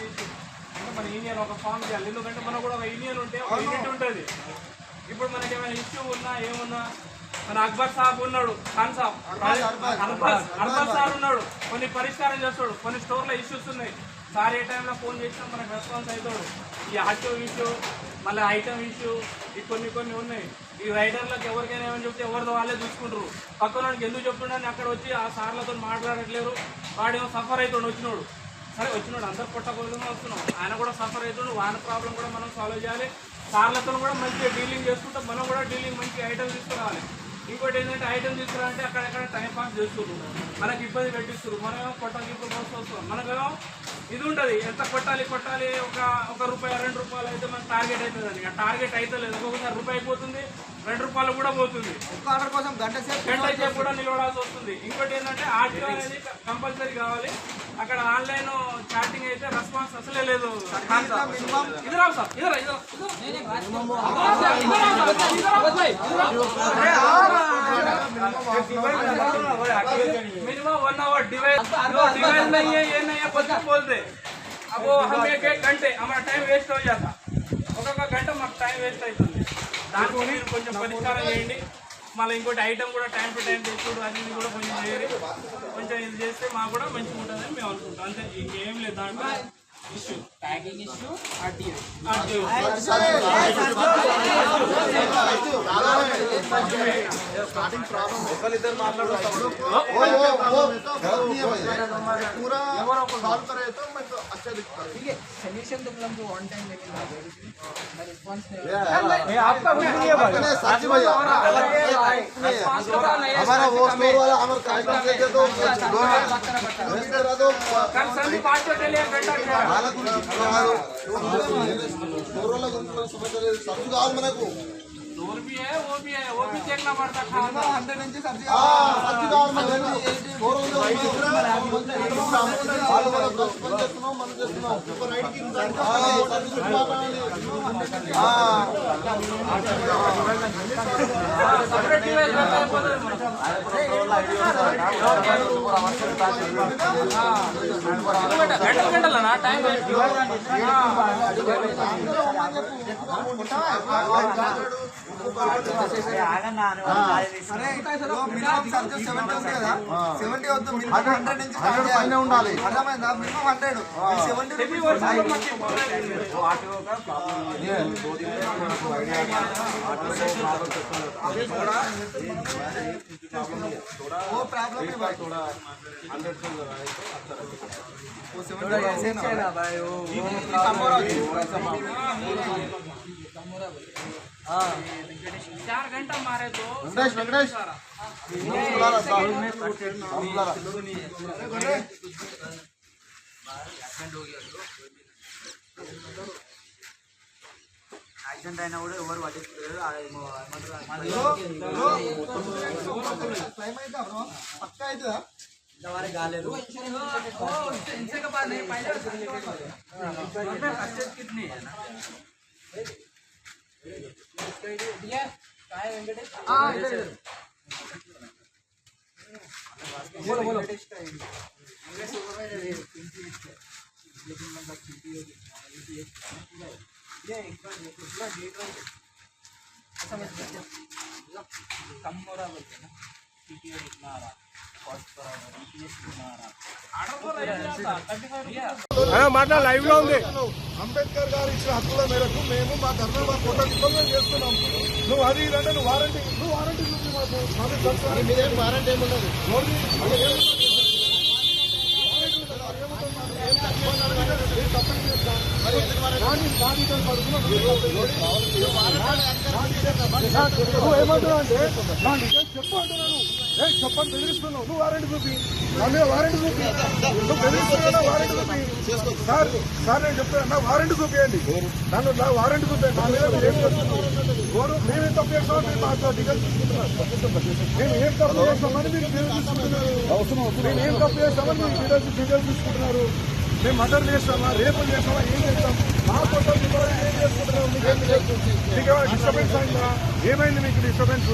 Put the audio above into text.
తీసి అంటే మన యూనియన్ ఒక ఫామ్ చేయాలి. ఎందుకంటే మనకు కూడా ఒక యూనియన్ ఉంటే ఒక యూనిట్ ఉంటుంది. ఇప్పుడు మనకి ఏమైనా ఇష్యూ ఉన్నా ఏమున్నా మన అక్బర్ సాబ్ ఉన్నాడు, ఖాన్ సాబ్ అర్బర్ సార్ ఉన్నాడు, కొన్ని పరిష్కారం చేస్తాడు. కొన్ని స్టోర్లో ఇష్యూస్ ఉన్నాయి, సార్ ఏ టైంలో ఫోన్ చేసినా మనకు రెస్పాన్స్ అవుతాడు. ఈ ఆటో ఇష్యూ, మళ్ళీ ఐటమ్ ఇష్యూ, ఈ కొన్ని ఉన్నాయి. ఈ రైడర్లకు ఎవరికైనా ఏమని చెప్తే ఎవరితో వాళ్ళే చూసుకుంటారు. పక్కన ఎందుకు చెప్తుండని అక్కడ వచ్చి ఆ సార్లతో మాట్లాడట్లేరు. వాడేమో సఫర్ అవుతాడు వచ్చినోడు. సరే వచ్చినాడు అందరు పుట్టకూడదు వస్తున్నాం, ఆయన కూడా సఫర్ అవుతాడు. వాన ప్రాబ్లం కూడా మనం సాల్వ్ చేయాలి. సార్లతో కూడా మంచిగా డీలింగ్ చేసుకుంటాం, మనం కూడా డీలింగ్ మంచి ఐటమ్ తీసుకురావాలి. ఇంకోటి ఏంటంటే ఐటమ్ తీసుకురావాలంటే అక్కడెక్కడ టైం పాస్ చేస్తున్నారు, మనకి ఇబ్బంది పెట్టిస్తారు. మనమేమో కొట్టాలి ఇప్పుడు వస్తాం, మనమేమో ఇది ఉంటుంది ఎంత కొట్టాలి ఒక రూపాయి 2 రూపాయలు అయితే మనకు టార్గెట్ అవుతుంది. ఆ టార్గెట్ అయితే లేదు, ఒక్కొక్కసారి రూపాయి పోతుంది, 2 రూపాయలు కూడా పోతుంది. ఆర్డర్ కోసం గంట సేపు కూడా నిలబడాల్సి వస్తుంది. ఇంకోటి ఏంటంటే ఆర్టీఓ అనేది కంపల్సరీ కావాలి. అక్కడ ఆన్లైన్ చాటింగ్ అయితే రెస్పాన్స్ అసలే లేదు. मिनिमम 1 आवर डिवाइस नहीं है, ये नहीं है, कुछ बोलते अब हम एक घंटे हमारा टाइम वेस्ट हो जाता. ఒక గంట మాకు టైం వేస్ట్ అవుతుంది. దానికి మీరు కొంచెం పరిష్కారం చేయండి. మళ్ళీ ఇంకోటి ఐటమ్ కూడా టైం టు టైం తెచ్చుడు అది కూడా కొంచెం చేయాలి. కొంచెం ఇది చేస్తే మాకు కూడా మంచిగా ఉంటుందని మేము అనుకుంటాం. అంతే, ఇంకేం లేదు దాంట్లో. Issue tagging issue starting problem ఒకరిద్దరు మాట్లాడతారు पूरा सॉल्व करे तो मैं तो अच्छा दिखता है. ठीक है, सॉल्यूशन तुम लोग को ऑन टाइम लेके आ गए, मैं रिस्पांस नहीं आपका कुछ नहीं है भाई. सच भैया हमारा वो स्टोर वाला हमारे काइटर देते तो करा दो कल संधि 5 बजे ले घंटा हालत स्टोर वाला समझ रहे सब्जी काल మనకు स्टोर भी है, वो भी देखना पड़ता. खाना 100 నుంచి సబ్జీ సబ్జీ కావాలి మనకు. స్టోర్ ఉంది మనం చేస్తున్నాం ఒక రైట్ కి గంటల నా టైం ఉండాలి. అర్థమైందా? మినిమం 100 वो प्रॉब्लम है भाई. थोड़ा 100 से लगाए तो अच्छा रहेगा. वो 70 ऐसे ना भाई. वो कमोरा हाँ 4 घंटा मारे तो वेंकटेश యాక్సిడెంట్ అయినా కూడా ఎవరు పట్టించుకోలేదు. పక్కా అవుతుందా ఇంతవరకు కాలేదు. కిడ్నీ बोलो बोलो कमोरा बोलते ना सीटीओ कितना आ रहा మాట్లా లైవ్ లో ఉంది. అంబేద్కర్ గారు ఇచ్చిన హక్కుల మేరకు మేము మా ధర్నా మా ఫోటో డిపార్ట్మెంట్ చేస్తున్నాం. నువ్వు అది ఇదంటే నువ్వు వారంటీ చూపి మాకు వారంటీ ఏముండదు. ఏమంటున్నావు అంటే నా డీటెయిల్స్ చెప్పు అంటున్నాను. చెప్పని బెదిరిస్తున్నావు. నువ్వు వారంటీ చూపి, నా మీద వారంటీ చూపి. నువ్వు బెదిరిస్తున్నా వారంటీ చూపి. సార్ నేను చెప్తాను, నా వారంటీ చూపియండి. నన్ను నా వారంటీ చూపించండి. నా మీద మేమేం తప్పు చేస్తామని మీరు మాకు డీటెయిల్స్ తీసుకుంటున్నారు. మేము ఏం తప్పు చేస్తామని మీరు డీటెయిల్స్ తీసుకుంటున్నారు. మేము ఏం తప్పు చేస్తామని మీరు డీటెయిల్స్ తీసుకుంటున్నారు. మేము మర్డర్ చేస్తామా, రేపులు చేస్తామా, ఏం చేస్తాం? మా ఫోటో ఏం చేసుకుంటున్నాం? మీకేమైనా డిస్టర్బెన్స్ అయిందా? ఏమైంది మీకు డిస్టర్బెన్స్?